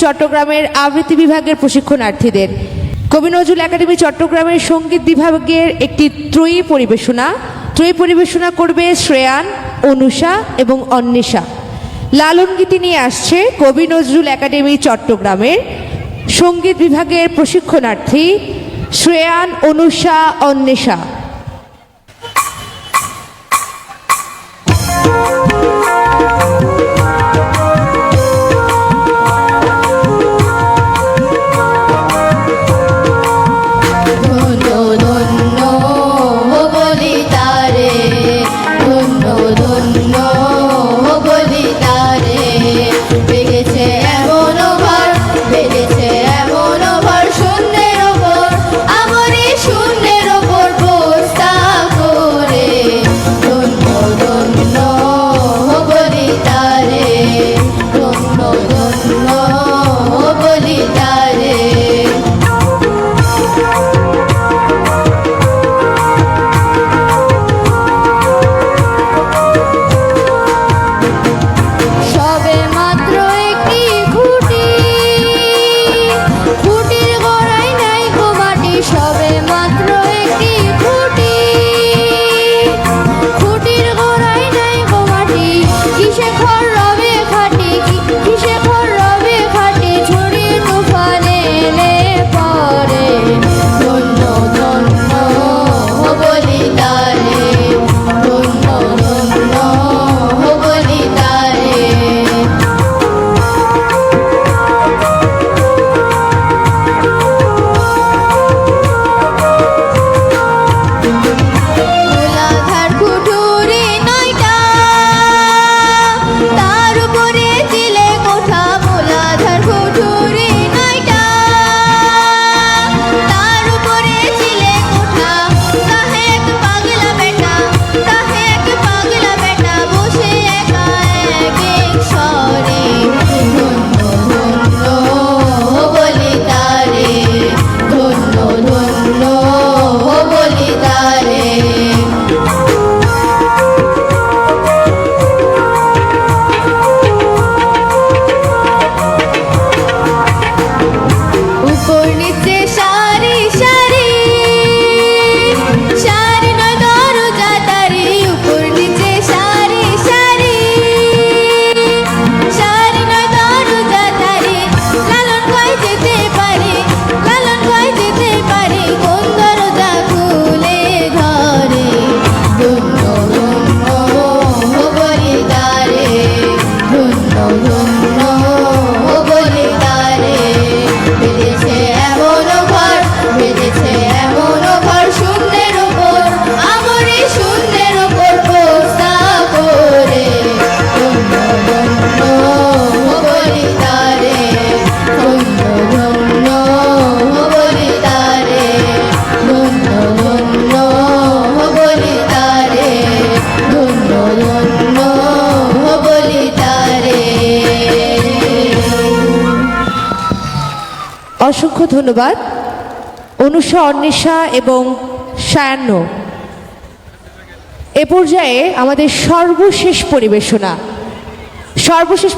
চট্টগ্রামের আবৃত্তি বিভাগের প্রশিক্ষণার্থীদের কবি নজরুল একাডেমি চট্টগ্রামের সঙ্গীত বিভাগের একটি ত্রয়ী পরিবেশনা করবে শ্রেয়ান, অনুষা এবং অন্বেষা। লালন গীতি নিয়ে আসছে কবি নজরুল একাডেমি চট্টগ্রামের সঙ্গীত বিভাগের প্রশিক্ষণার্থী শ্রেয়ান, অনুষা, অন্বেষা। অসংখ্য ধন্যবাদ অনুষা, অন্বেষা এবং সায়ান্ন। এ পর্যায়ে আমাদের সর্বশেষ